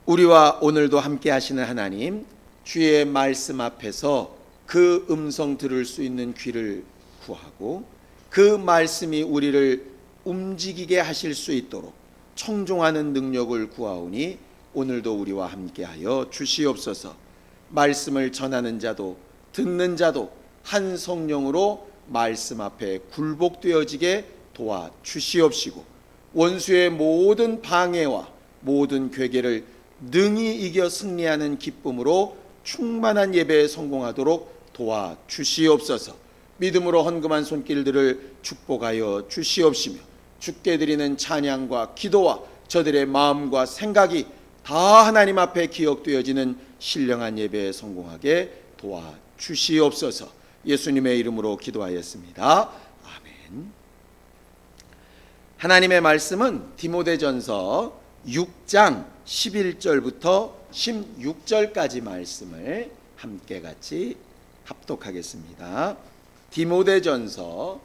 우리와 오늘도 함께 하시는 하나님, 주의 말씀 앞에서 그 음성 들을 수 있는 귀를 구하고 그 말씀이 우리를 움직이게 하실 수 있도록 청종하는 능력을 구하오니 오늘도 우리와 함께하여 주시옵소서. 말씀을 전하는 자도 듣는 자도 한 성령으로 말씀 앞에 굴복되어지게 도와 주시옵시고, 원수의 모든 방해와 모든 괴계를 능히 이겨 승리하는 기쁨으로 충만한 예배에 성공하도록 도와 주시옵소서. 믿음으로 헌금한 손길들을 축복하여 주시옵시며, 주께 드리는 찬양과 기도와 저들의 마음과 생각이 다 하나님 앞에 기억되어지는 신령한 예배에 성공하게 도와 주시옵소서. 예수님의 이름으로 기도하였습니다. 아멘. 하나님의 말씀은 디모데전서 6장 11절부터 16절까지 말씀을 함께 같이 합독하겠습니다. 디모데전서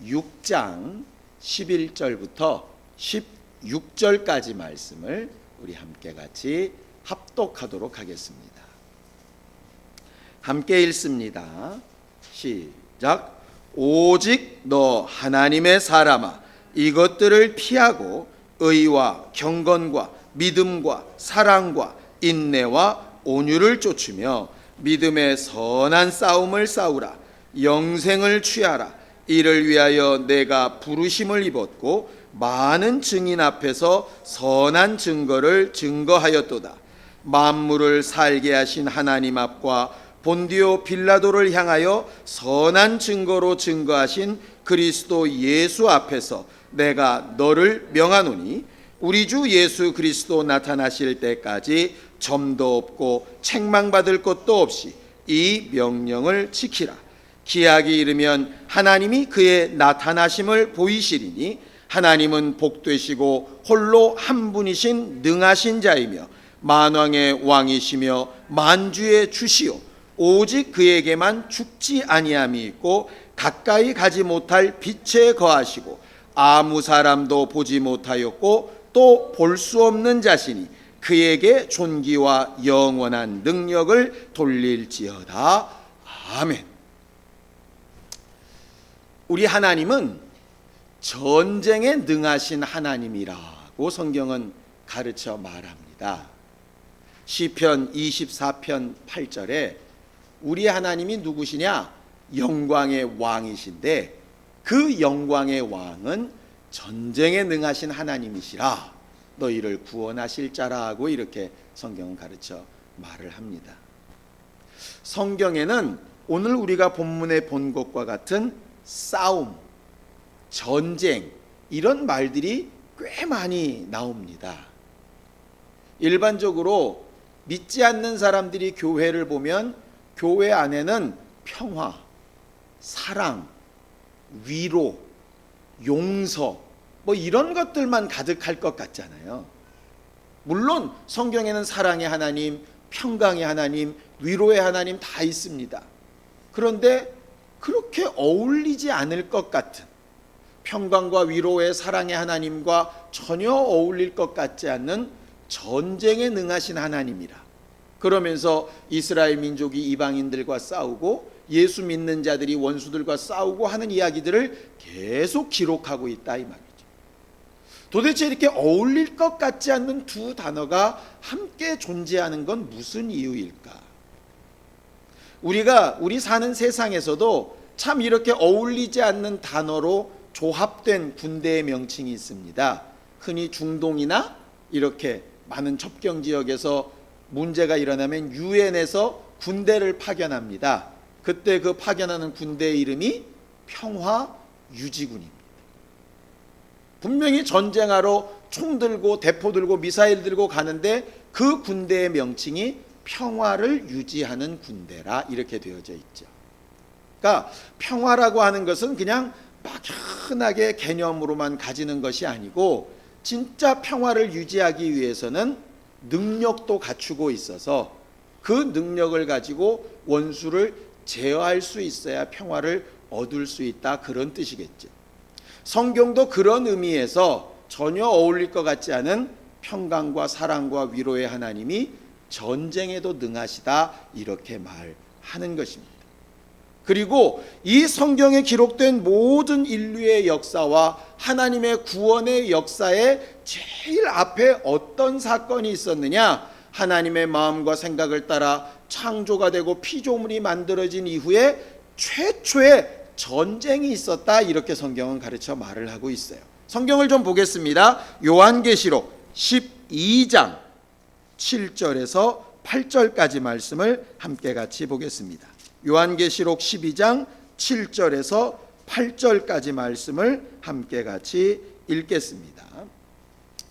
6장 11절부터 16절까지 말씀을 우리 함께 같이 합독하도록 하겠습니다. 함께 읽습니다. 시작. 오직 너 하나님의 사람아, 이것들을 피하고 의와 경건과 믿음과 사랑과 인내와 온유를 쫓으며 믿음의 선한 싸움을 싸우라. 영생을 취하라. 이를 위하여 내가 부르심을 입었고 많은 증인 앞에서 선한 증거를 증거하였도다. 만물을 살게 하신 하나님 앞과 본디오 빌라도를 향하여 선한 증거로 증거하신 그리스도 예수 앞에서 내가 너를 명하노니, 우리 주 예수 그리스도 나타나실 때까지 점도 없고 책망받을 것도 없이 이 명령을 지키라. 기약이 이르면 하나님이 그의 나타나심을 보이시리니, 하나님은 복되시고 홀로 한 분이신 능하신 자이며 만왕의 왕이시며 만주의 주시오. 오직 그에게만 죽지 아니함이 있고 가까이 가지 못할 빛에 거하시고 아무 사람도 보지 못하였고 또 볼 수 없는 자신이 그에게 존귀와 영원한 능력을 돌릴지어다. 아멘. 우리 하나님은 전쟁에 능하신 하나님이라고 성경은 가르쳐 말합니다. 시편 24편 8절에 우리 하나님이 누구시냐? 영광의 왕이신데 그 영광의 왕은 전쟁에 능하신 하나님이시라. 너희를 구원하실 자라고 이렇게 성경은 가르쳐 말을 합니다. 성경에는 오늘 우리가 본문에 본 것과 같은 싸움, 전쟁, 이런 말들이 꽤 많이 나옵니다. 일반적으로 믿지 않는 사람들이 교회를 보면 교회 안에는 평화, 사랑, 위로, 용서, 이런 것들만 가득할 것 같잖아요. 물론 성경에는 사랑의 하나님, 평강의 하나님, 위로의 하나님 다 있습니다. 그런데 그렇게 어울리지 않을 것 같은, 평강과 위로의 사랑의 하나님과 전혀 어울릴 것 같지 않는 전쟁에 능하신 하나님이라. 그러면서 이스라엘 민족이 이방인들과 싸우고 예수 믿는 자들이 원수들과 싸우고 하는 이야기들을 계속 기록하고 있다 이 말이죠. 도대체 이렇게 어울릴 것 같지 않는 두 단어가 함께 존재하는 건 무슨 이유일까? 우리 사는 세상에서도 참 이렇게 어울리지 않는 단어로 조합된 군대의 명칭이 있습니다. 흔히 중동이나 이렇게 많은 접경 지역에서 문제가 일어나면 유엔에서 군대를 파견합니다. 그때 그 파견하는 군대의 이름이 평화유지군입니다. 분명히 전쟁하러 총 들고 대포 들고 미사일 들고 가는데 그 군대의 명칭이 평화를 유지하는 군대라 이렇게 되어져 있죠. 그러니까 평화라고 하는 것은 그냥 막연하게 개념으로만 가지는 것이 아니고 진짜 평화를 유지하기 위해서는 능력도 갖추고 있어서 그 능력을 가지고 원수를 제어할 수 있어야 평화를 얻을 수 있다, 그런 뜻이겠죠. 성경도 그런 의미에서 전혀 어울릴 것 같지 않은 평강과 사랑과 위로의 하나님이 전쟁에도 능하시다 이렇게 말하는 것입니다. 그리고 이 성경에 기록된 모든 인류의 역사와 하나님의 구원의 역사에 제일 앞에 어떤 사건이 있었느냐? 하나님의 마음과 생각을 따라 창조가 되고 피조물이 만들어진 이후에 최초의 전쟁이 있었다 이렇게 성경은 가르쳐 말을 하고 있어요. 성경을 좀 보겠습니다. 요한계시록 12장 7절에서 8절까지 말씀을 함께 같이 보겠습니다. 요한계시록 12장 7절에서 8절까지 말씀을 함께 같이 읽겠습니다.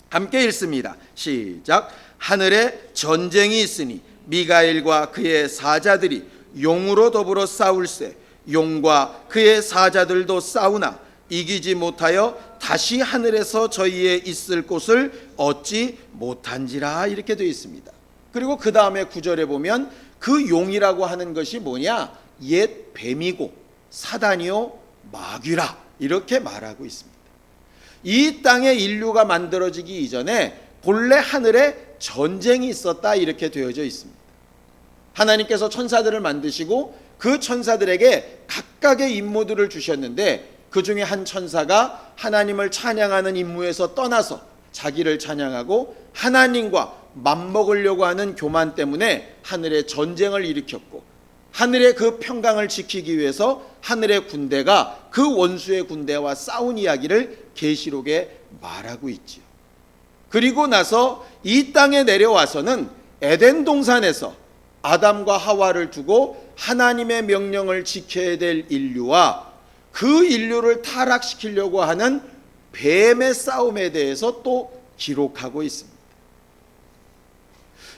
함께 읽습니다. 시작. 하늘에 전쟁이 있으니 미가엘과 그의 사자들이 용으로 더불어 싸울세. 용과 그의 사자들도 싸우나 이기지 못하여 다시 하늘에서 저희의 있을 곳을 얻지 못한지라 이렇게 되어 있습니다. 그리고 그 다음에 9절에 보면 그 용이라고 하는 것이 뭐냐? 옛 뱀이고 사단이요 마귀라 이렇게 말하고 있습니다. 이 땅에 인류가 만들어지기 이전에 본래 하늘에 전쟁이 있었다 이렇게 되어져 있습니다. 하나님께서 천사들을 만드시고 그 천사들에게 각각의 임무들을 주셨는데 그 중에 한 천사가 하나님을 찬양하는 임무에서 떠나서 자기를 찬양하고 하나님과 맞먹으려고 하는 교만 때문에 하늘에 전쟁을 일으켰고 하늘의 그 평강을 지키기 위해서 하늘의 군대가 그 원수의 군대와 싸운 이야기를 계시록에 말하고 있지요. 그리고 나서 이 땅에 내려와서는 에덴 동산에서 아담과 하와를 두고 하나님의 명령을 지켜야 될 인류와 그 인류를 타락시키려고 하는 뱀의 싸움에 대해서 또 기록하고 있습니다.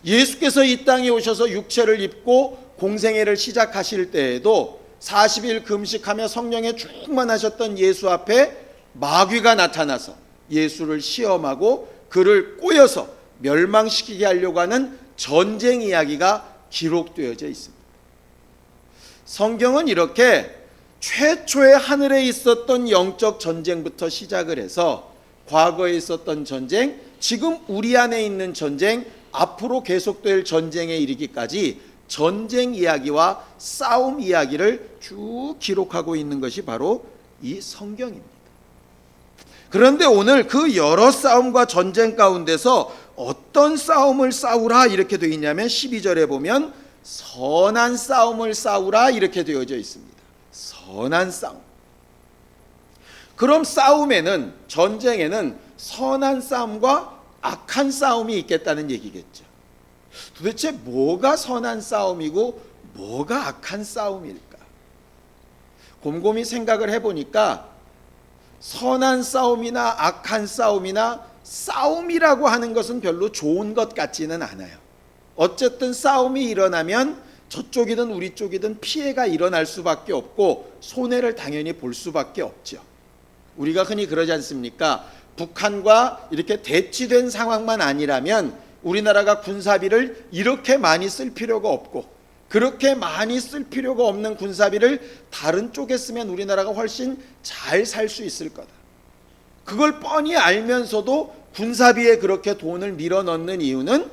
예수께서 이 땅에 오셔서 육체를 입고 공생애를 시작하실 때에도 40일 금식하며 성령에 충만하셨던 예수 앞에 마귀가 나타나서 예수를 시험하고 그를 꼬여서 멸망시키게 하려고 하는 전쟁 이야기가 기록되어져 있습니다. 성경은 이렇게 최초의 하늘에 있었던 영적 전쟁부터 시작을 해서 과거에 있었던 전쟁, 지금 우리 안에 있는 전쟁, 앞으로 계속될 전쟁에 이르기까지 전쟁 이야기와 싸움 이야기를 쭉 기록하고 있는 것이 바로 이 성경입니다. 그런데 오늘 그 여러 싸움과 전쟁 가운데서 어떤 싸움을 싸우라 이렇게 되어 있냐면 12절에 보면 선한 싸움을 싸우라 이렇게 되어져 있습니다. 선한 싸움. 그럼 싸움에는, 전쟁에는 선한 싸움과 악한 싸움이 있겠다는 얘기겠죠. 도대체 뭐가 선한 싸움이고 뭐가 악한 싸움일까? 곰곰이 생각을 해보니까 선한 싸움이나 악한 싸움이나 싸움이라고 하는 것은 별로 좋은 것 같지는 않아요. 어쨌든 싸움이 일어나면 저쪽이든 우리 쪽이든 피해가 일어날 수밖에 없고 손해를 당연히 볼 수밖에 없죠. 우리가 흔히 그러지 않습니까? 북한과 이렇게 대치된 상황만 아니라면 우리나라가 군사비를 이렇게 많이 쓸 필요가 없고 그렇게 많이 쓸 필요가 없는 군사비를 다른 쪽에 쓰면 우리나라가 훨씬 잘 살 수 있을 거다. 그걸 뻔히 알면서도 군사비에 그렇게 돈을 밀어넣는 이유는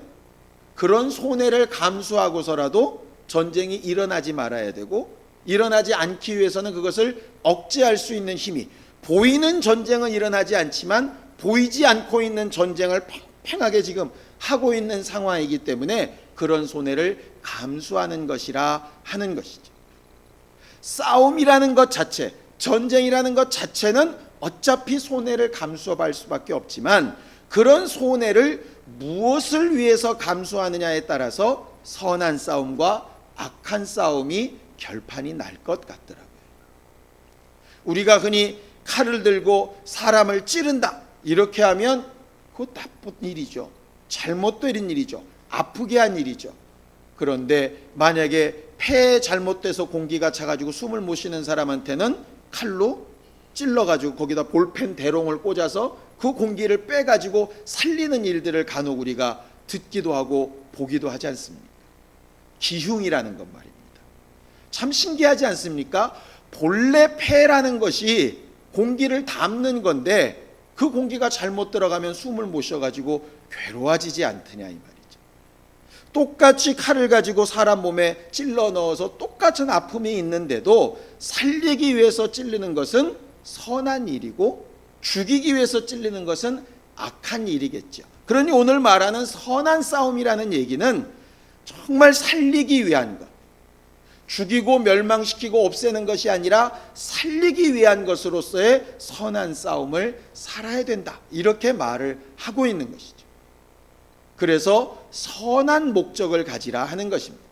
그런 손해를 감수하고서라도 전쟁이 일어나지 말아야 되고 일어나지 않기 위해서는 그것을 억제할 수 있는 힘이, 보이는 전쟁은 일어나지 않지만 보이지 않고 있는 전쟁을 팽팽하게 지금 하고 있는 상황이기 때문에 그런 손해를 감수하는 것이라 하는 것이죠. 싸움이라는 것 자체, 전쟁이라는 것 자체는 어차피 손해를 감수할 수밖에 없지만 그런 손해를 무엇을 위해서 감수하느냐에 따라서 선한 싸움과 악한 싸움이 결판이 날 것 같더라고요. 우리가 흔히 칼을 들고 사람을 찌른다 이렇게 하면 그거 나쁜 일이죠. 잘못된 일이죠. 아프게 한 일이죠. 그런데 만약에 폐에 잘못돼서 공기가 차가지고 숨을 못 쉬는 사람한테는 칼로 찔러가지고 거기다 볼펜 대롱을 꽂아서 그 공기를 빼가지고 살리는 일들을 간혹 우리가 듣기도 하고 보기도 하지 않습니까? 기흉이라는 것 말입니다. 참 신기하지 않습니까? 본래 폐라는 것이 공기를 담는 건데 그 공기가 잘못 들어가면 숨을 못 쉬어가지고 괴로워지지 않느냐 이 말이죠. 똑같이 칼을 가지고 사람 몸에 찔러 넣어서 똑같은 아픔이 있는데도 살리기 위해서 찔르는 것은 선한 일이고 죽이기 위해서 찔르는 것은 악한 일이겠죠. 그러니 오늘 말하는 선한 싸움이라는 얘기는 정말 살리기 위한 것, 죽이고 멸망시키고 없애는 것이 아니라 살리기 위한 것으로서의 선한 싸움을 살아야 된다, 이렇게 말을 하고 있는 것이죠. 그래서 선한 목적을 가지라 하는 것입니다.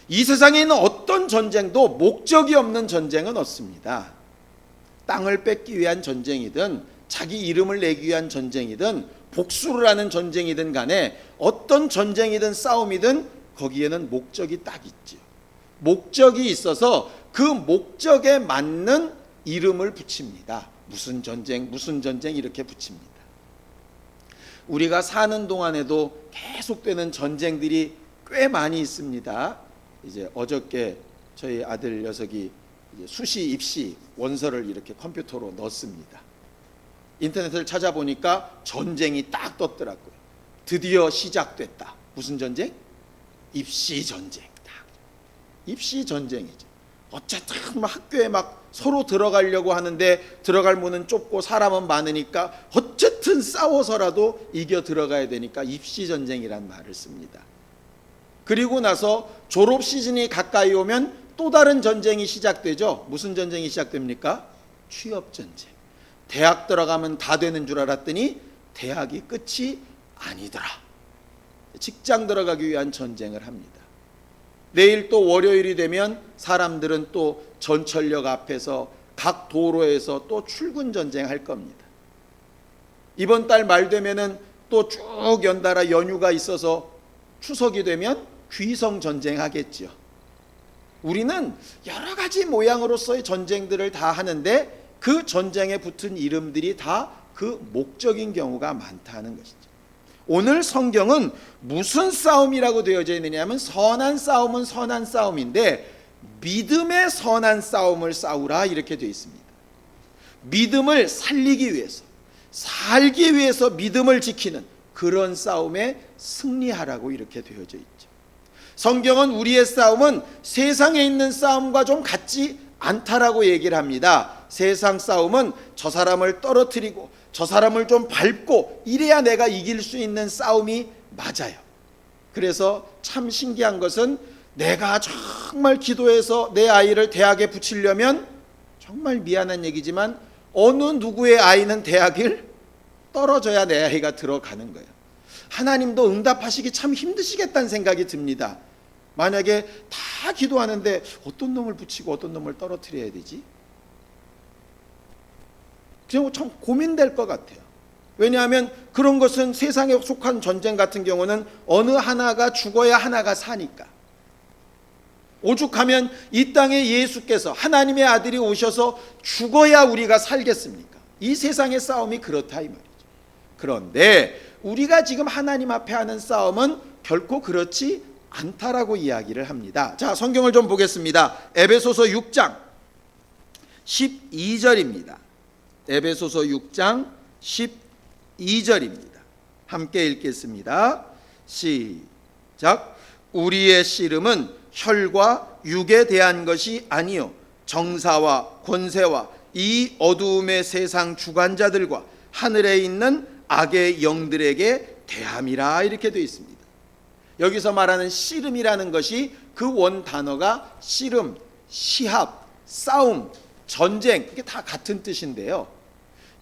이 세상에 있는 어떤 전쟁도 목적이 없는 전쟁은 없습니다. 땅을 뺏기 위한 전쟁이든 자기 이름을 내기 위한 전쟁이든 복수를 하는 전쟁이든 간에 어떤 전쟁이든 싸움이든 거기에는 목적이 딱 있지요. 목적이 있어서 그 목적에 맞는 이름을 붙입니다. 무슨 전쟁 이렇게 붙입니다. 우리가 사는 동안에도 계속되는 전쟁들이 꽤 많이 있습니다. 이제 어저께 저희 아들 녀석이 이제 수시 입시 원서를 이렇게 컴퓨터로 넣었습니다. 인터넷을 찾아보니까 전쟁이 딱 떴더라고요. 드디어 시작됐다. 무슨 전쟁? 입시 전쟁. 입시 전쟁이죠. 어쨌든 학교에 막 서로 들어가려고 하는데 들어갈 문은 좁고 사람은 많으니까 어쨌든 싸워서라도 이겨 들어가야 되니까 입시 전쟁이란 말을 씁니다. 그리고 나서 졸업 시즌이 가까이 오면 또 다른 전쟁이 시작되죠. 무슨 전쟁이 시작됩니까? 취업 전쟁. 대학 들어가면 다 되는 줄 알았더니 대학이 끝이 아니더라. 직장 들어가기 위한 전쟁을 합니다. 내일 또 월요일이 되면 사람들은 또 전철역 앞에서 각 도로에서 또 출근 전쟁할 겁니다. 이번 달 말 되면은 또 쭉 연달아 연휴가 있어서 추석이 되면 귀성 전쟁 하겠죠. 우리는 여러 가지 모양으로서의 전쟁들을 다 하는데 그 전쟁에 붙은 이름들이 다 그 목적인 경우가 많다는 것이죠. 오늘 성경은 무슨 싸움이라고 되어져 있느냐면 선한 싸움은 선한 싸움인데 믿음의 선한 싸움을 싸우라 이렇게 되어 있습니다. 믿음을 살리기 위해서, 살기 위해서 믿음을 지키는 그런 싸움에 승리하라고 이렇게 되어져 있죠. 성경은 우리의 싸움은 세상에 있는 싸움과 좀 같지 않다라고 얘기를 합니다. 세상 싸움은 저 사람을 떨어뜨리고 저 사람을 좀 밟고 이래야 내가 이길 수 있는 싸움이 맞아요. 그래서 참 신기한 것은 내가 정말 기도해서 내 아이를 대학에 붙이려면 정말 미안한 얘기지만 어느 누구의 아이는 대학을 떨어져야 내 아이가 들어가는 거예요. 하나님도 응답하시기 참 힘드시겠다는 생각이 듭니다. 만약에 다 기도하는데 어떤 놈을 붙이고 어떤 놈을 떨어뜨려야 되지? 참 고민될 것 같아요. 왜냐하면 그런 것은 세상에 속한 전쟁 같은 경우는 어느 하나가 죽어야 하나가 사니까. 오죽하면 이 땅에 예수께서 하나님의 아들이 오셔서 죽어야 우리가 살겠습니까? 이 세상의 싸움이 그렇다 이 말이죠. 그런데 우리가 지금 하나님 앞에 하는 싸움은 결코 그렇지 않다라고 이야기를 합니다. 자, 성경을 좀 보겠습니다. 에베소서 6장 12절입니다. 에베소서 6장 12절입니다. 함께 읽겠습니다. 시작. 우리의 씨름은 혈과 육에 대한 것이 아니요 정사와 권세와 이 어두움의 세상 주관자들과 하늘에 있는 악의 영들에게 대함이라 이렇게 되어 있습니다. 여기서 말하는 씨름이라는 것이 그 원 단어가 씨름, 시합, 싸움, 전쟁, 이게 다 같은 뜻인데요.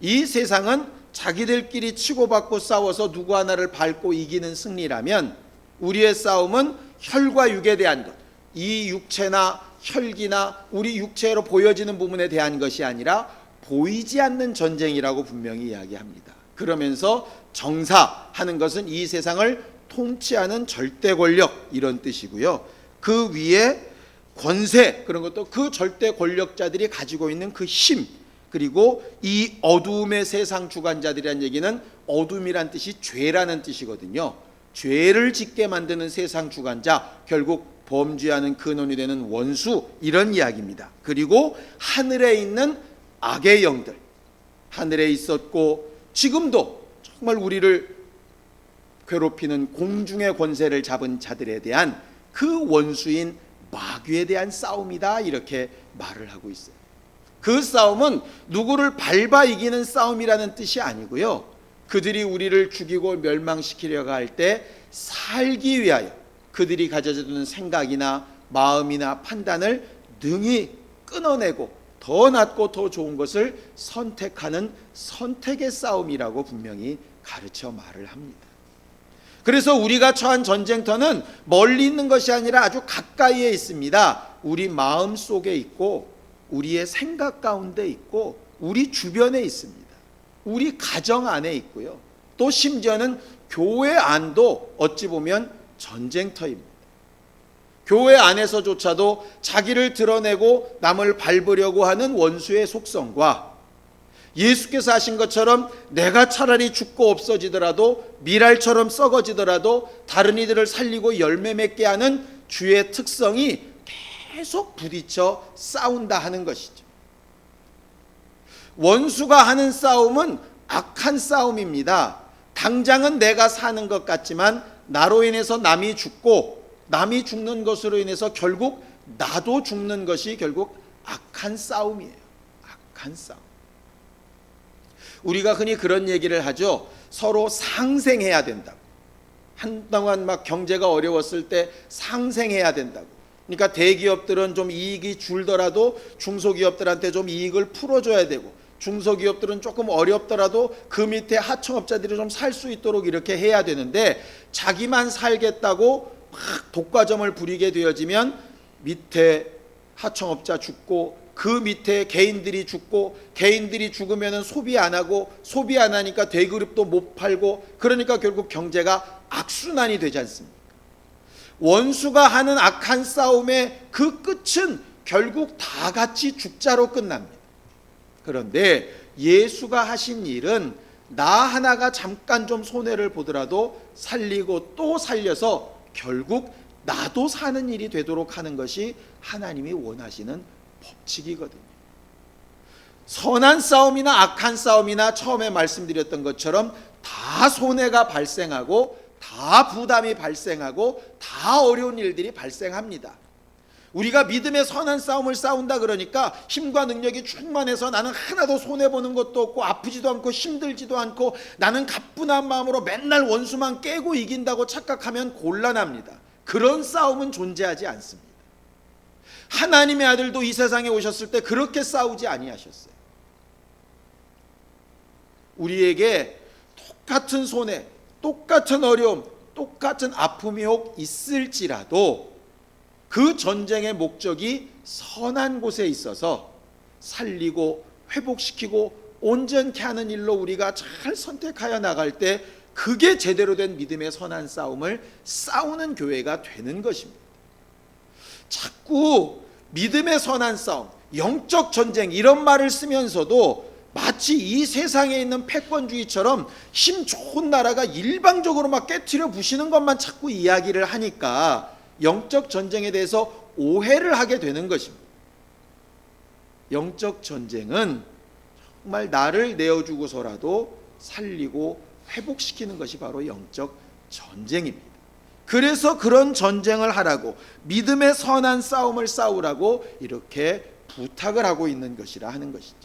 이 세상은 자기들끼리 치고받고 싸워서 누구 하나를 밟고 이기는 승리라면 우리의 싸움은 혈과 육에 대한 것, 이 육체나 혈기나 우리 육체로 보여지는 부분에 대한 것이 아니라 보이지 않는 전쟁이라고 분명히 이야기합니다. 그러면서 정사하는 것은 이 세상을 통치하는 절대 권력 이런 뜻이고요. 그 위에 권세, 그런 것도 그 절대 권력자들이 가지고 있는 그 힘, 그리고 이 어두움의 세상 주관자들이란 얘기는 어둠이란 뜻이 죄라는 뜻이거든요. 죄를 짓게 만드는 세상 주관자, 결국 범죄하는 근원이 되는 원수, 이런 이야기입니다. 그리고 하늘에 있는 악의 영들, 하늘에 있었고 지금도 정말 우리를 괴롭히는 공중의 권세를 잡은 자들에 대한 그 원수인 마귀에 대한 싸움이다, 이렇게 말을 하고 있어요. 그 싸움은 누구를 밟아 이기는 싸움이라는 뜻이 아니고요, 그들이 우리를 죽이고 멸망시키려고 할 때 살기 위하여 그들이 가져두는 생각이나 마음이나 판단을 능히 끊어내고 더 낫고 더 좋은 것을 선택하는 선택의 싸움이라고 분명히 가르쳐 말을 합니다. 그래서 우리가 처한 전쟁터는 멀리 있는 것이 아니라 아주 가까이에 있습니다. 우리 마음 속에 있고 우리의 생각 가운데 있고 우리 주변에 있습니다. 우리 가정 안에 있고요, 또 심지어는 교회 안도 어찌 보면 전쟁터입니다. 교회 안에서조차도 자기를 드러내고 남을 밟으려고 하는 원수의 속성과 예수께서 하신 것처럼 내가 차라리 죽고 없어지더라도 밀알처럼 썩어지더라도 다른 이들을 살리고 열매 맺게 하는 주의 특성이 계속 부딪혀 싸운다 하는 것이죠. 원수가 하는 싸움은 악한 싸움입니다. 당장은 내가 사는 것 같지만 나로 인해서 남이 죽고 남이 죽는 것으로 인해서 결국 나도 죽는 것이 결국 악한 싸움이에요. 악한 싸움. 우리가 흔히 그런 얘기를 하죠. 서로 상생해야 된다고. 한동안 막 경제가 어려웠을 때 상생해야 된다고. 그러니까 대기업들은 좀 이익이 줄더라도 중소기업들한테 좀 이익을 풀어줘야 되고, 중소기업들은 조금 어렵더라도 그 밑에 하청업자들이 좀 살 수 있도록 이렇게 해야 되는데, 자기만 살겠다고 막 독과점을 부리게 되어지면 밑에 하청업자 죽고 그 밑에 개인들이 죽고, 개인들이 죽으면 소비 안 하고, 소비 안 하니까 대기업도 못 팔고, 그러니까 결국 경제가 악순환이 되지 않습니까? 원수가 하는 악한 싸움의 그 끝은 결국 다 같이 죽자로 끝납니다. 그런데 예수가 하신 일은 나 하나가 잠깐 좀 손해를 보더라도 살리고 또 살려서 결국 나도 사는 일이 되도록 하는 것이 하나님이 원하시는 법칙이거든요. 선한 싸움이나 악한 싸움이나 처음에 말씀드렸던 것처럼 다 손해가 발생하고 다 부담이 발생하고 다 어려운 일들이 발생합니다. 우리가 믿음의 선한 싸움을 싸운다 그러니까 힘과 능력이 충만해서 나는 하나도 손해보는 것도 없고 아프지도 않고 힘들지도 않고 나는 가뿐한 마음으로 맨날 원수만 깨고 이긴다고 착각하면 곤란합니다. 그런 싸움은 존재하지 않습니다. 하나님의 아들도 이 세상에 오셨을 때 그렇게 싸우지 아니하셨어요. 우리에게 똑같은 손해, 똑같은 어려움, 똑같은 아픔이 혹 있을지라도 그 전쟁의 목적이 선한 곳에 있어서 살리고 회복시키고 온전케 하는 일로 우리가 잘 선택하여 나갈 때 그게 제대로 된 믿음의 선한 싸움을 싸우는 교회가 되는 것입니다. 자꾸 믿음의 선한 싸움, 영적 전쟁 이런 말을 쓰면서도 마치 이 세상에 있는 패권주의처럼 힘 좋은 나라가 일방적으로 막 깨트려 부시는 것만 자꾸 이야기를 하니까 영적 전쟁에 대해서 오해를 하게 되는 것입니다. 영적 전쟁은 정말 나를 내어주고서라도 살리고 회복시키는 것이 바로 영적 전쟁입니다. 그래서 그런 전쟁을 하라고, 믿음의 선한 싸움을 싸우라고 이렇게 부탁을 하고 있는 것이라 하는 것이죠.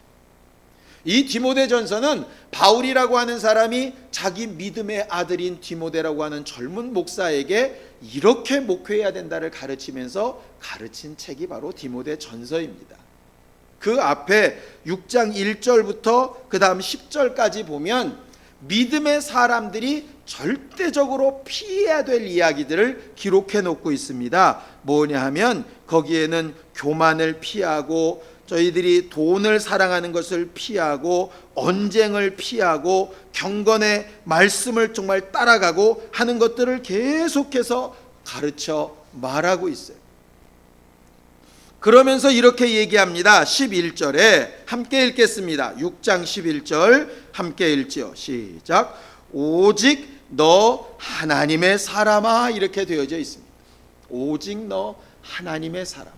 이 디모데전서는 바울이라고 하는 사람이 자기 믿음의 아들인 디모데라고 하는 젊은 목사에게 이렇게 목회해야 된다를 가르치면서 가르친 책이 바로 디모데전서입니다. 그 앞에 6장 1절부터 그 다음 10절까지 보면 믿음의 사람들이 절대적으로 피해야 될 이야기들을 기록해 놓고 있습니다. 뭐냐 하면 거기에는 교만을 피하고, 저희들이 돈을 사랑하는 것을 피하고, 언쟁을 피하고, 경건의 말씀을 정말 따라가고 하는 것들을 계속해서 가르쳐 말하고 있어요. 그러면서 이렇게 얘기합니다. 11절에 함께 읽겠습니다. 6장 11절 함께 읽지요. 시작. 오직 너 하나님의 사람아, 이렇게 되어져 있습니다. 오직 너 하나님의 사람.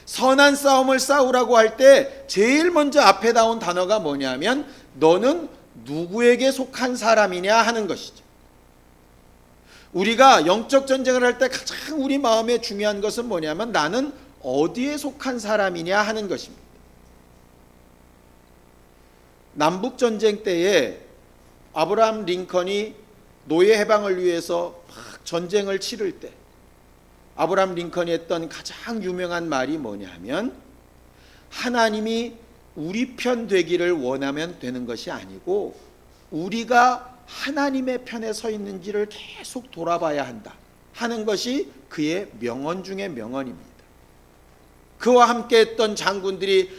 선한 싸움을 싸우라고 할 때 제일 먼저 앞에 나온 단어가 뭐냐면 너는 누구에게 속한 사람이냐 하는 것이죠. 우리가 영적 전쟁을 할 때 가장 우리 마음에 중요한 것은 뭐냐면 나는 어디에 속한 사람이냐 하는 것입니다. 남북 전쟁 때에 아브라함 링컨이 노예 해방을 위해서 막 전쟁을 치를 때 아브라함 링컨이 했던 가장 유명한 말이 뭐냐면 하나님이 우리 편 되기를 원하면 되는 것이 아니고 우리가 하나님의 편에 서 있는지를 계속 돌아봐야 한다 하는 것이 그의 명언 중의 명언입니다. 그와 함께 했던 장군들이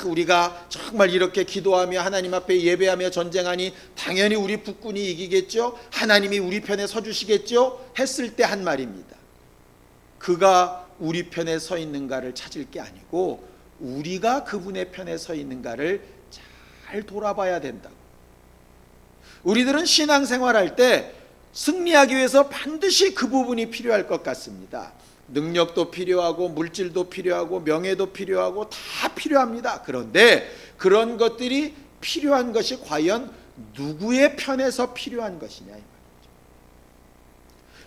우리가 정말 이렇게 기도하며 하나님 앞에 예배하며 전쟁하니 당연히 우리 북군이 이기겠죠, 하나님이 우리 편에 서주시겠죠 했을 때 한 말입니다. 그가 우리 편에 서 있는가를 찾을 게 아니고 우리가 그분의 편에 서 있는가를 잘 돌아봐야 된다고. 우리들은 신앙생활할 때 승리하기 위해서 반드시 그 부분이 필요할 것 같습니다. 능력도 필요하고 물질도 필요하고 명예도 필요하고 다 필요합니다. 그런데 그런 것들이 필요한 것이 과연 누구의 편에서 필요한 것이냐 이 말이죠.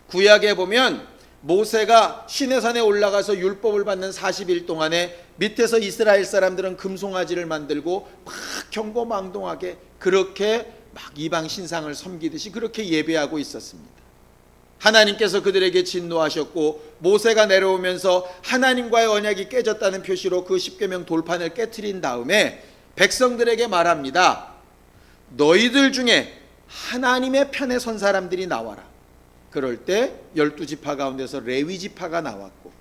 구약에 보면 모세가 시내산에 올라가서 율법을 받는 40일 동안에 밑에서 이스라엘 사람들은 금송아지를 만들고 막 경거망동하게 그렇게 막 이방 신상을 섬기듯이 그렇게 예배하고 있었습니다. 하나님께서 그들에게 진노하셨고 모세가 내려오면서 하나님과의 언약이 깨졌다는 표시로 그 십계명 돌판을 깨트린 다음에 백성들에게 말합니다. 너희들 중에 하나님의 편에 선 사람들이 나와라. 그럴 때 12지파 가운데서 레위지파가 나왔고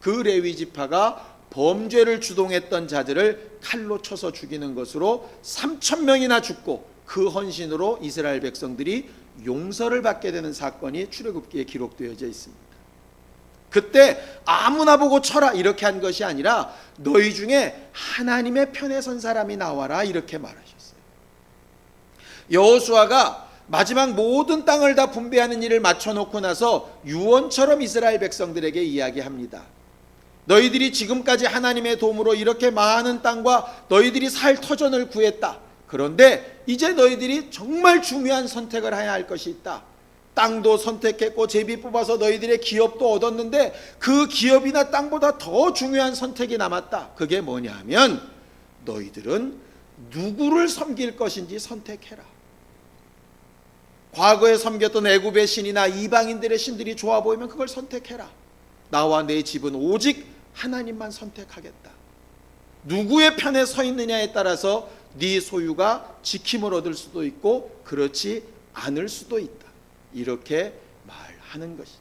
그 레위지파가 범죄를 주동했던 자들을 칼로 쳐서 죽이는 것으로 3,000명이나 죽고 그 헌신으로 이스라엘 백성들이 용서를 받게 되는 사건이 출애굽기에 기록되어져 있습니다. 그때 아무나 보고 쳐라 이렇게 한 것이 아니라 너희 중에 하나님의 편에 선 사람이 나와라 이렇게 말하셨어요. 여호수아가 마지막 모든 땅을 다 분배하는 일을 마쳐놓고 나서 유언처럼 이스라엘 백성들에게 이야기합니다. 너희들이 지금까지 하나님의 도움으로 이렇게 많은 땅과 너희들이 살 터전을 구했다. 그런데 이제 너희들이 정말 중요한 선택을 해야 할 것이 있다. 땅도 선택했고 제비 뽑아서 너희들의 기업도 얻었는데 그 기업이나 땅보다 더 중요한 선택이 남았다. 그게 뭐냐 하면 너희들은 누구를 섬길 것인지 선택해라. 과거에 섬겼던 애굽의 신이나 이방인들의 신들이 좋아 보이면 그걸 선택해라. 나와 내 집은 오직 하나님만 선택하겠다. 누구의 편에 서 있느냐에 따라서 네 소유가 지킴을 얻을 수도 있고 그렇지 않을 수도 있다. 이렇게 말하는 것이죠.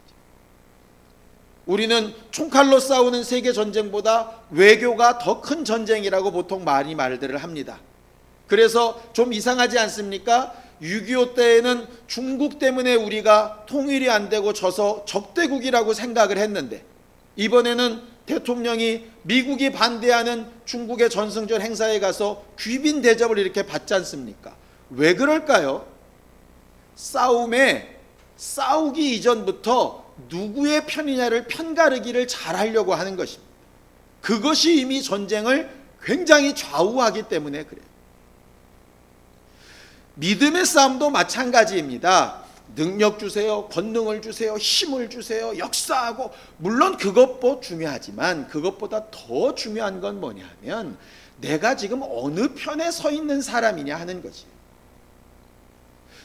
우리는 총칼로 싸우는 세계 전쟁보다 외교가 더 큰 전쟁이라고 보통 많이 말들을 합니다. 그래서 좀 이상하지 않습니까? 6.25 때에는 중국 때문에 우리가 통일이 안 되고 져서 적대국이라고 생각을 했는데 이번에는 대통령이 미국이 반대하는 중국의 전승절 행사에 가서 귀빈 대접을 이렇게 받지 않습니까? 왜 그럴까요? 싸우기 이전부터 누구의 편이냐를 편가르기를 잘 하려고 하는 것입니다. 그것이 이미 전쟁을 굉장히 좌우하기 때문에 그래요. 믿음의 싸움도 마찬가지입니다. 능력 주세요, 권능을 주세요, 힘을 주세요, 역사하고 물론 그것도 중요하지만 그것보다 더 중요한 건 뭐냐면 내가 지금 어느 편에 서 있는 사람이냐 하는 거지.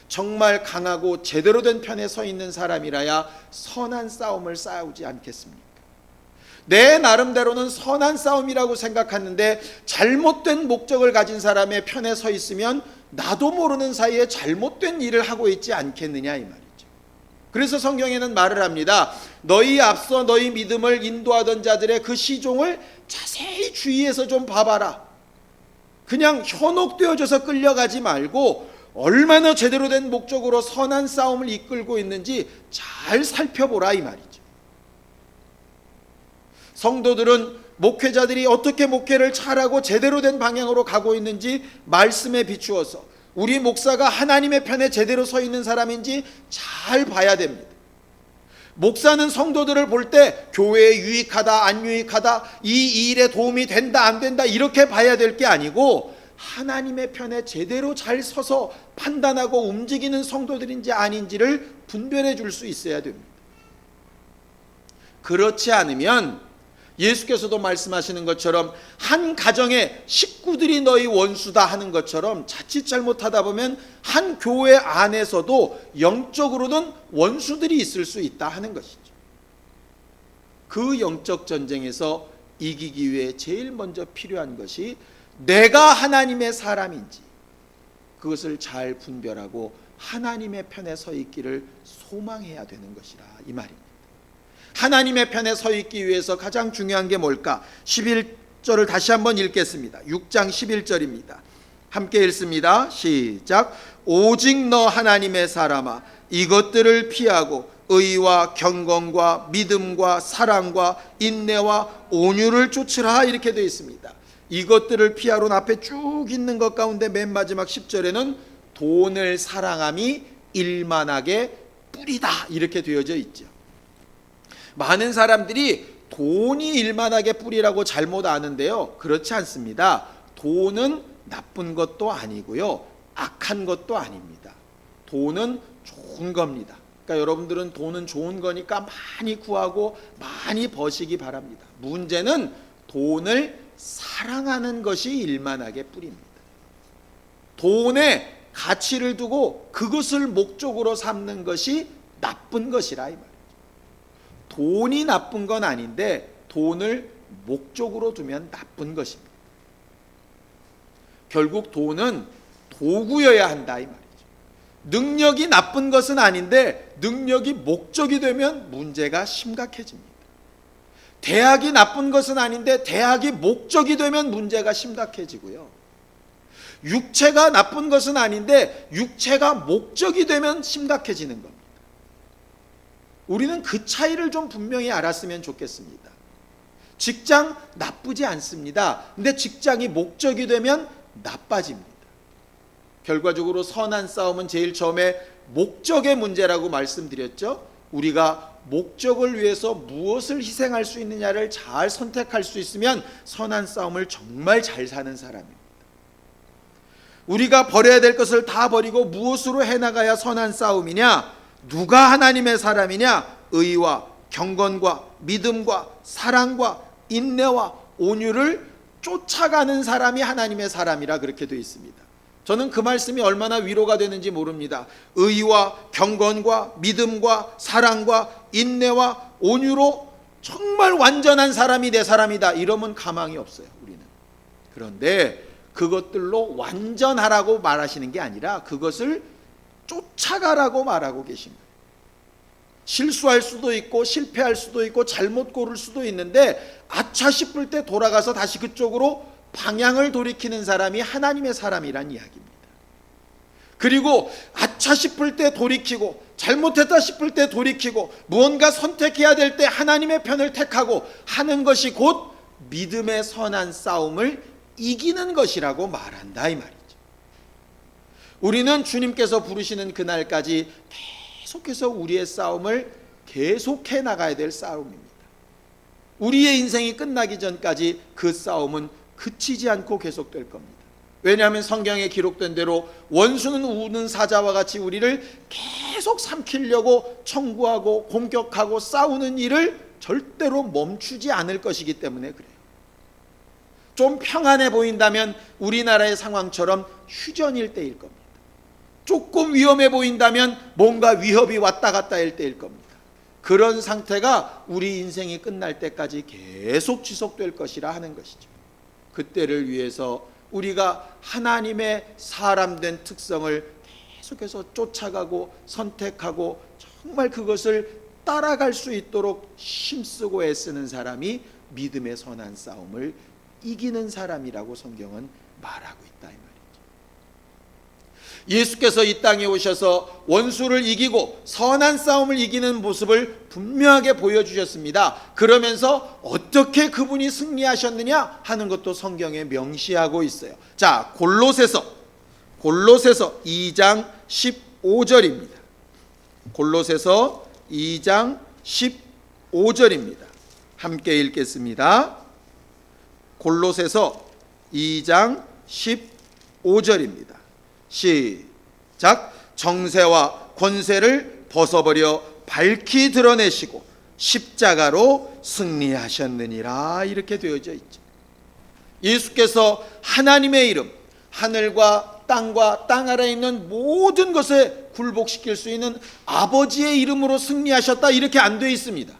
정말 강하고 제대로 된 편에 서 있는 사람이라야 선한 싸움을 싸우지 않겠습니까? 내 나름대로는 선한 싸움이라고 생각하는데 잘못된 목적을 가진 사람의 편에 서 있으면 나도 모르는 사이에 잘못된 일을 하고 있지 않겠느냐 이 말이죠. 그래서 성경에는 말을 합니다. 너희 앞서 너희 믿음을 인도하던 자들의 그 시종을 자세히 주의해서 좀 봐봐라. 그냥 현혹되어져서 끌려가지 말고 얼마나 제대로 된 목적으로 선한 싸움을 이끌고 있는지 잘 살펴보라 이 말이죠. 성도들은 목회자들이 어떻게 목회를 잘하고 제대로 된 방향으로 가고 있는지 말씀에 비추어서 우리 목사가 하나님의 편에 제대로 서 있는 사람인지 잘 봐야 됩니다. 목사는 성도들을 볼 때 교회에 유익하다 안 유익하다 이 일에 도움이 된다 안 된다 이렇게 봐야 될 게 아니고 하나님의 편에 제대로 잘 서서 판단하고 움직이는 성도들인지 아닌지를 분별해 줄 수 있어야 됩니다. 그렇지 않으면 예수께서도 말씀하시는 것처럼 한 가정의 식구들이 너희 원수다 하는 것처럼 자칫 잘못하다 보면 한 교회 안에서도 영적으로는 원수들이 있을 수 있다 하는 것이죠. 그 영적 전쟁에서 이기기 위해 제일 먼저 필요한 것이 내가 하나님의 사람인지 그것을 잘 분별하고 하나님의 편에 서 있기를 소망해야 되는 것이라 이 말입니다. 하나님의 편에 서 있기 위해서 가장 중요한 게 뭘까? 11절을 다시 한번 읽겠습니다. 6장 11절입니다. 함께 읽습니다. 시작. 오직 너 하나님의 사람아 이것들을 피하고 의와 경건과 믿음과 사랑과 인내와 온유를 쫓으라 이렇게 되어 있습니다. 이것들을 피하로는 앞에 쭉 있는 것 가운데 맨 마지막 10절에는 돈을 사랑함이 일만하게 뿌리다 이렇게 되어져 있죠. 많은 사람들이 돈이 일만하게 뿌리라고 잘못 아는데요, 그렇지 않습니다. 돈은 나쁜 것도 아니고요, 악한 것도 아닙니다. 돈은 좋은 겁니다. 그러니까 여러분들은 돈은 좋은 거니까 많이 구하고 많이 버시기 바랍니다. 문제는 돈을 사랑하는 것이 일만하게 뿌립니다. 돈에 가치를 두고 그것을 목적으로 삼는 것이 나쁜 것이라 이 말이에요. 돈이 나쁜 건 아닌데 돈을 목적으로 두면 나쁜 것입니다. 결국 돈은 도구여야 한다 이 말이죠. 능력이 나쁜 것은 아닌데 능력이 목적이 되면 문제가 심각해집니다. 대학이 나쁜 것은 아닌데 대학이 목적이 되면 문제가 심각해지고요. 육체가 나쁜 것은 아닌데 육체가 목적이 되면 심각해지는 겁니다. 우리는 그 차이를 좀 분명히 알았으면 좋겠습니다. 직장 나쁘지 않습니다. 근데 직장이 목적이 되면 나빠집니다. 결과적으로 선한 싸움은 제일 처음에 목적의 문제라고 말씀드렸죠. 우리가 목적을 위해서 무엇을 희생할 수 있느냐를 잘 선택할 수 있으면 선한 싸움을 정말 잘 사는 사람입니다. 우리가 버려야 될 것을 다 버리고 무엇으로 해나가야 선한 싸움이냐? 누가 하나님의 사람이냐? 의와 경건과 믿음과 사랑과 인내와 온유를 쫓아가는 사람이 하나님의 사람이라 그렇게 되어 있습니다. 저는 그 말씀이 얼마나 위로가 되는지 모릅니다. 의와 경건과 믿음과 사랑과 인내와 온유로 정말 완전한 사람이 내 사람이다 이러면 가망이 없어요 우리는. 그런데 그것들로 완전하라고 말하시는 게 아니라 그것을 쫓아가라고 말하고 계신 거예요. 실수할 수도 있고 실패할 수도 있고 잘못 고를 수도 있는데 아차 싶을 때 돌아가서 다시 그쪽으로 방향을 돌이키는 사람이 하나님의 사람이란 이야기입니다. 그리고 아차 싶을 때 돌이키고 잘못했다 싶을 때 돌이키고 무언가 선택해야 될 때 하나님의 편을 택하고 하는 것이 곧 믿음의 선한 싸움을 이기는 것이라고 말한다 이 말이죠. 우리는 주님께서 부르시는 그날까지 계속해서 우리의 싸움을 계속해 나가야 될 싸움입니다. 우리의 인생이 끝나기 전까지 그 싸움은 그치지 않고 계속될 겁니다. 왜냐하면 성경에 기록된 대로 원수는 우는 사자와 같이 우리를 계속 삼키려고 청구하고 공격하고 싸우는 일을 절대로 멈추지 않을 것이기 때문에 그래요. 좀 평안해 보인다면 우리나라의 상황처럼 휴전일 때일 겁니다. 조금 위험해 보인다면 뭔가 위협이 왔다 갔다 할 때일 겁니다. 그런 상태가 우리 인생이 끝날 때까지 계속 지속될 것이라 하는 것이죠. 그때를 위해서 우리가 하나님의 사람된 특성을 계속해서 쫓아가고 선택하고 정말 그것을 따라갈 수 있도록 힘쓰고 애쓰는 사람이 믿음의 선한 싸움을 이기는 사람이라고 성경은 말하고 있다 이 말이죠. 예수께서 이 땅에 오셔서 원수를 이기고 선한 싸움을 이기는 모습을 분명하게 보여주셨습니다. 그러면서 어떻게 그분이 승리하셨느냐 하는 것도 성경에 명시하고 있어요. 자, 골로새서 2장 15절입니다. 골로새서 2장 15절입니다. 함께 읽겠습니다. 골로새서 2장 5절입니다. 시작. 정세와 권세를 벗어버려 밝히 드러내시고 십자가로 승리하셨느니라. 이렇게 되어져 있죠. 예수께서 하나님의 이름, 하늘과 땅과 땅 아래에 있는 모든 것에 굴복시킬 수 있는 아버지의 이름으로 승리하셨다, 이렇게 안 되어 있습니다.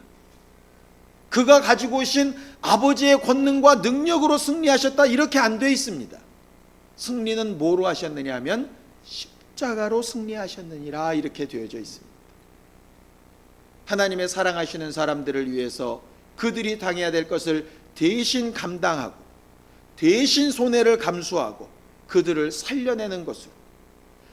그가 가지고 오신 아버지의 권능과 능력으로 승리하셨다, 이렇게 안 되어 있습니다. 승리는 뭐로 하셨느냐 하면 십자가로 승리하셨느니라, 이렇게 되어져 있습니다. 하나님의 사랑하시는 사람들을 위해서 그들이 당해야 될 것을 대신 감당하고 대신 손해를 감수하고 그들을 살려내는 것으로,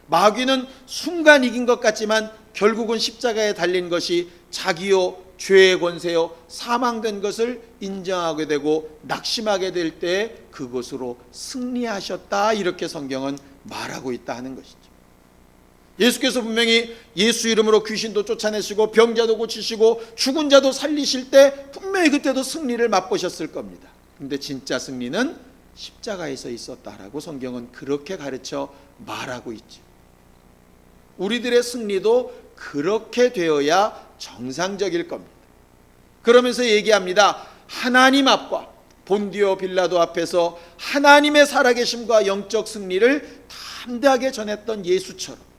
마귀는 순간 이긴 것 같지만 결국은 십자가에 달린 것이 자기요 죄의 권세요 사망된 것을 인정하게 되고 낙심하게 될 때 그것으로 승리하셨다, 이렇게 성경은 말하고 있다 하는 것이죠. 예수께서 분명히 예수 이름으로 귀신도 쫓아내시고 병자도 고치시고 죽은 자도 살리실 때 분명히 그때도 승리를 맛보셨을 겁니다. 근데 진짜 승리는 십자가에서 있었다라고 성경은 그렇게 가르쳐 말하고 있죠. 우리들의 승리도 그렇게 되어야 정상적일 겁니다. 그러면서 얘기합니다. 하나님 앞과 본디오 빌라도 앞에서 하나님의 살아계심과 영적 승리를 담대하게 전했던 예수처럼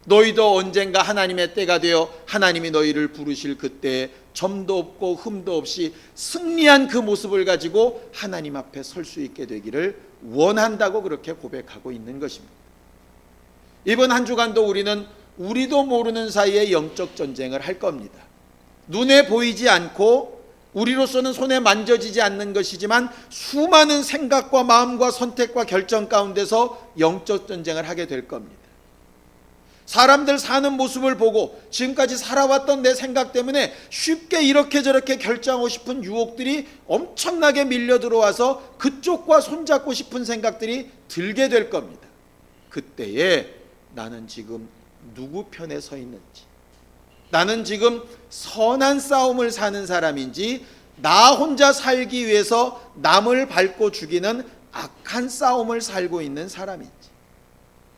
너희도 언젠가 하나님의 때가 되어 하나님이 너희를 부르실 그때 점도 없고 흠도 없이 승리한 그 모습을 가지고 하나님 앞에 설 수 있게 되기를 원한다고 그렇게 고백하고 있는 것입니다. 이번 한 주간도 우리도 모르는 사이에 영적 전쟁을 할 겁니다. 눈에 보이지 않고 우리로서는 손에 만져지지 않는 것이지만 수많은 생각과 마음과 선택과 결정 가운데서 영적 전쟁을 하게 될 겁니다. 사람들 사는 모습을 보고 지금까지 살아왔던 내 생각 때문에 쉽게 이렇게 저렇게 결정하고 싶은 유혹들이 엄청나게 밀려 들어와서 그쪽과 손잡고 싶은 생각들이 들게 될 겁니다. 그때에 나는 지금 누구 편에 서 있는지, 나는 지금 선한 싸움을 사는 사람인지, 나 혼자 살기 위해서 남을 밟고 죽이는 악한 싸움을 살고 있는 사람인지,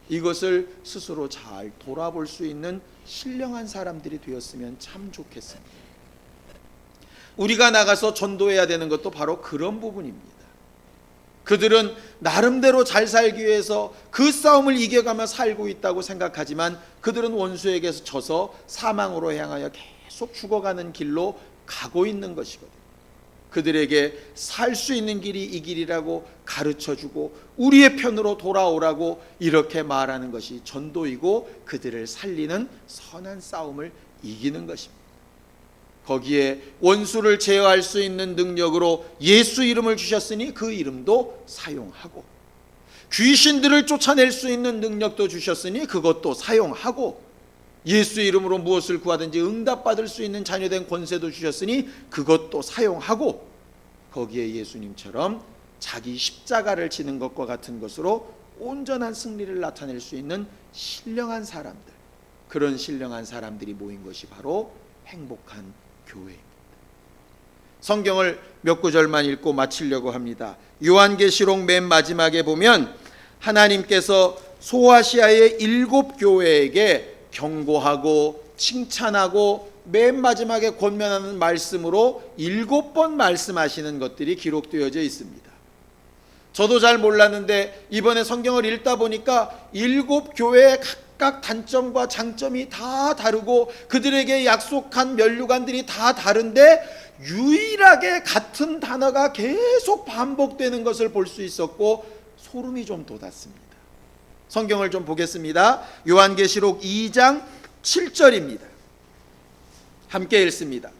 이것을 스스로 잘 돌아볼 수 있는 신령한 사람들이 되었으면 참 좋겠습니다. 우리가 나가서 전도해야 되는 것도 바로 그런 부분입니다. 그들은 나름대로 잘 살기 위해서 그 싸움을 이겨가며 살고 있다고 생각하지만 그들은 원수에게서 져서 사망으로 향하여 계속 죽어가는 길로 가고 있는 것이거든요. 그들에게 살 수 있는 길이 이 길이라고 가르쳐주고 우리의 편으로 돌아오라고 이렇게 말하는 것이 전도이고 그들을 살리는 선한 싸움을 이기는 것입니다. 거기에 원수를 제어할 수 있는 능력으로 예수 이름을 주셨으니 그 이름도 사용하고, 귀신들을 쫓아낼 수 있는 능력도 주셨으니 그것도 사용하고, 예수 이름으로 무엇을 구하든지 응답받을 수 있는 자녀된 권세도 주셨으니 그것도 사용하고, 거기에 예수님처럼 자기 십자가를 지는 것과 같은 것으로 온전한 승리를 나타낼 수 있는 신령한 사람들, 그런 신령한 사람들이 모인 것이 바로 행복한 교회입니다. 성경을 몇 구절만 읽고 마치려고 합니다. 요한계시록 맨 마지막에 보면 하나님께서 소아시아의 7 교회에게 경고하고 칭찬하고 맨 마지막에 권면하는 말씀으로 7번 말씀하시는 것들이 기록되어져 있습니다. 저도 잘 몰랐는데 이번에 성경을 읽다 보니까 7 교회의 각각 단점과 장점이 다 다르고 그들에게 약속한 면류관들이 다 다른데 유일하게 같은 단어가 계속 반복되는 것을 볼 수 있었고 소름이 좀 돋았습니다. 성경을 좀 보겠습니다. 요한계시록 2장 7절입니다. 함께 읽습니다.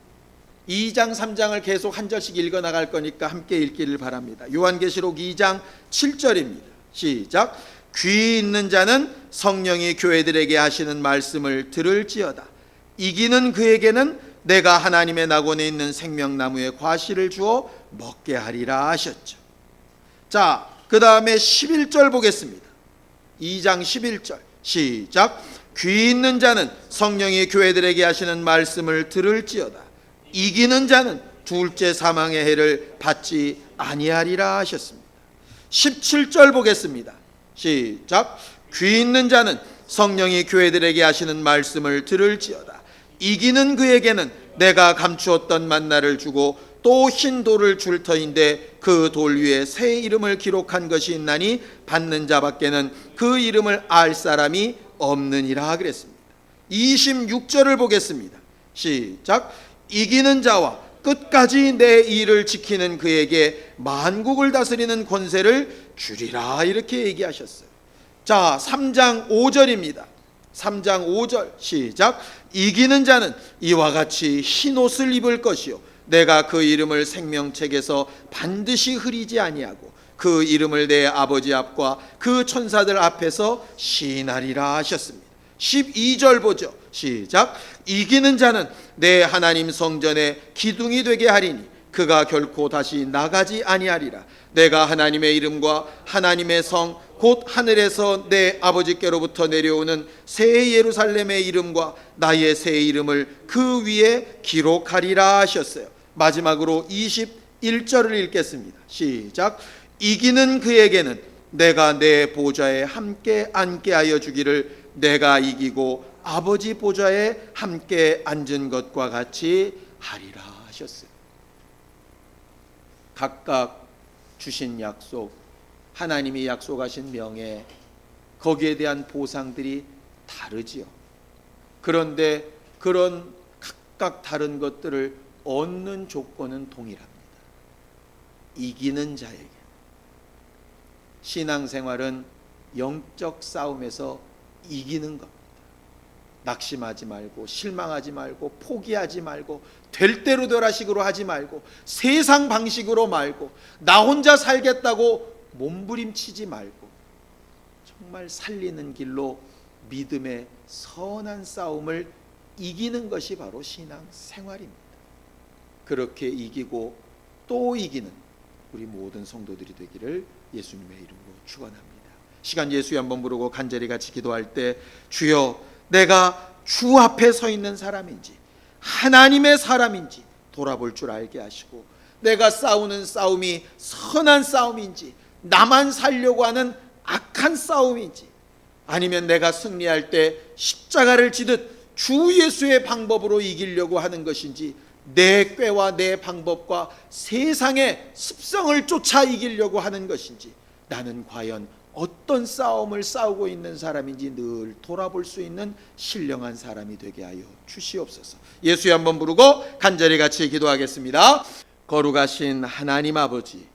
2장 3장을 계속 한 절씩 읽어 나갈 거니까 함께 읽기를 바랍니다. 요한계시록 2장 7절입니다. 시작. 귀 있는 자는 성령이 교회들에게 하시는 말씀을 들을지어다. 이기는 그에게는 내가 하나님의 낙원에 있는 생명나무의 과실을 주어 먹게 하리라 하셨죠. 자, 그 다음에 11절 보겠습니다. 2장 11절 시작. 귀 있는 자는 성령이 교회들에게 하시는 말씀을 들을지어다. 이기는 자는 둘째 사망의 해를 받지 아니하리라 하셨습니다. 17절 보겠습니다. 시작. 귀 있는 자는 성령이 교회들에게 하시는 말씀을 들을지어다. 이기는 그에게는 내가 감추었던 만나를 주고 또 흰 돌을 줄 터인데 그 돌 위에 새 이름을 기록한 것이 있나니 받는 자밖에는 그 이름을 알 사람이 없느니라 그랬습니다. 26절을 보겠습니다. 시작. 이기는 자와 끝까지 내 일을 지키는 그에게 만국을 다스리는 권세를 주리라 이렇게 얘기하셨어요. 자, 3장 5절입니다. 3장 5절 시작. 이기는 자는 이와 같이 흰 옷을 입을 것이요 내가 그 이름을 생명책에서 반드시 흐리지 아니하고 그 이름을 내 아버지 앞과 그 천사들 앞에서 시인하리라 하셨습니다. 12절 보죠. 시작. 이기는 자는 내 하나님 성전에 기둥이 되게 하리니 그가 결코 다시 나가지 아니하리라. 내가 하나님의 이름과 하나님의 성 곧 하늘에서 내 아버지께로부터 내려오는 새 예루살렘의 이름과 나의 새 이름을 그 위에 기록하리라 하셨어요. 마지막으로 21절을 읽겠습니다. 시작. 이기는 그에게는 내가 내 보좌에 함께 앉게 하여 주기를 내가 이기고 아버지 보좌에 함께 앉은 것과 같이 하리라 하셨어요. 각각 주신 약속, 하나님이 약속하신 명예, 거기에 대한 보상들이 다르지요. 그런데 그런 각각 다른 것들을 얻는 조건은 동일합니다. 이기는 자에게. 신앙생활은 영적 싸움에서 이기는 겁니다. 낙심하지 말고 실망하지 말고 포기하지 말고 될 대로 되라식으로 하지 말고 세상 방식으로 말고 나 혼자 살겠다고 몸부림치지 말고 정말 살리는 길로 믿음의 선한 싸움을 이기는 것이 바로 신앙생활입니다. 그렇게 이기고 또 이기는 우리 모든 성도들이 되기를 예수님의 이름으로 축원합니다. 시간 예수에 한번 부르고 간절히 같이 기도할 때 주여 내가 주 앞에 서 있는 사람인지 하나님의 사람인지 돌아볼 줄 알게 하시고 내가 싸우는 싸움이 선한 싸움인지 나만 살려고 하는 악한 싸움인지 아니면 내가 승리할 때 십자가를 지듯 주 예수의 방법으로 이기려고 하는 것인지 내 꾀와 내 방법과 세상의 습성을 쫓아 이기려고 하는 것인지 나는 과연 어떤 싸움을 싸우고 있는 사람인지 늘 돌아볼 수 있는 신령한 사람이 되게 하여 주시옵소서. 예수에 한번 부르고 간절히 같이 기도하겠습니다. 거룩하신 하나님 아버지,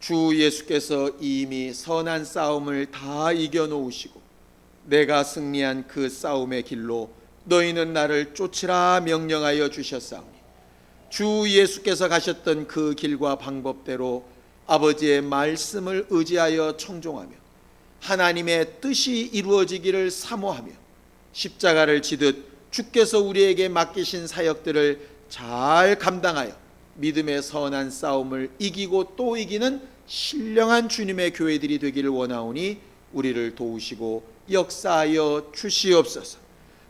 주 예수께서 이미 선한 싸움을 다 이겨놓으시고 내가 승리한 그 싸움의 길로 너희는 나를 쫓으라 명령하여 주셨사오니 주 예수께서 가셨던 그 길과 방법대로 아버지의 말씀을 의지하여 청종하며 하나님의 뜻이 이루어지기를 사모하며 십자가를 지듯 주께서 우리에게 맡기신 사역들을 잘 감당하여 믿음의 선한 싸움을 이기고 또 이기는 신령한 주님의 교회들이 되기를 원하오니 우리를 도우시고 역사하여 주시옵소서.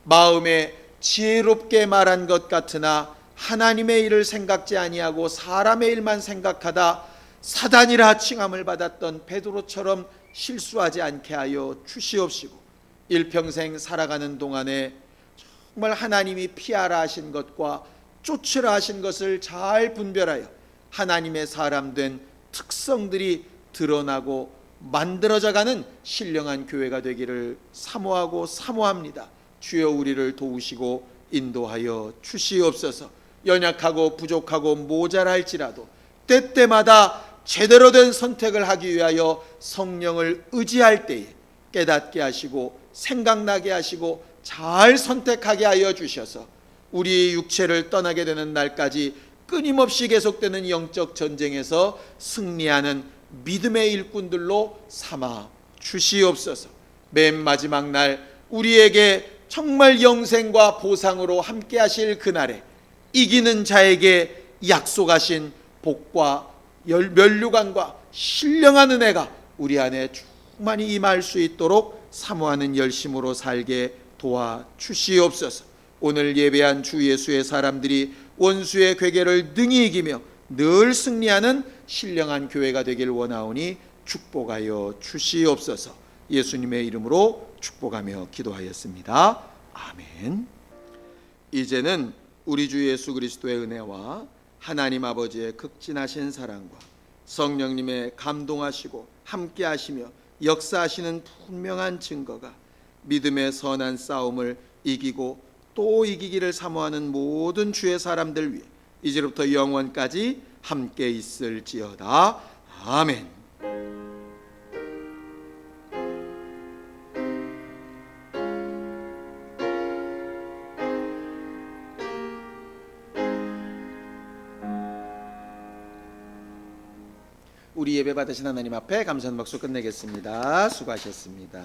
마음에 지혜롭게 말한 것 같으나 하나님의 일을 생각지 아니하고 사람의 일만 생각하다 사단이라 칭함을 받았던 베드로처럼 실수하지 않게 하여 주시옵시고 일평생 살아가는 동안에 정말 하나님이 피하라 하신 것과 쫓으라 하신 것을 잘 분별하여 하나님의 사람 된 특성들이 드러나고 만들어져가는 신령한 교회가 되기를 사모하고 사모합니다. 주여 우리를 도우시고 인도하여 주시옵소서. 연약하고 부족하고 모자랄지라도 때때마다 제대로 된 선택을 하기 위하여 성령을 의지할 때에 깨닫게 하시고 생각나게 하시고 잘 선택하게 하여 주셔서 우리 육체를 떠나게 되는 날까지 끊임없이 계속되는 영적 전쟁에서 승리하는 믿음의 일꾼들로 삼아 주시옵소서. 맨 마지막 날 우리에게 정말 영생과 보상으로 함께 하실 그날에 이기는 자에게 약속하신 복과 면류관과 신령한 은혜가 우리 안에 충만히 임할 수 있도록 사모하는 열심으로 살게 도와주시옵소서. 오늘 예배한 주 예수의 사람들이 원수의 괴계를 능히 이기며 늘 승리하는 신령한 교회가 되길 원하오니 축복하여 주시옵소서. 예수님의 이름으로 축복하며 기도하였습니다. 아멘. 이제는 우리 주 예수 그리스도의 은혜와 하나님 아버지의 극진하신 사랑과 성령님의 감동하시고 함께하시며 역사하시는 분명한 증거가 믿음의 선한 싸움을 이기고 또 이기기를 사모하는 모든 주의 사람들 위해 이제부터 영원까지 함께 있을지어다. 아멘. 우리 예배 받으신 하나님 앞에 감사하는 박수 끝내겠습니다. 수고하셨습니다.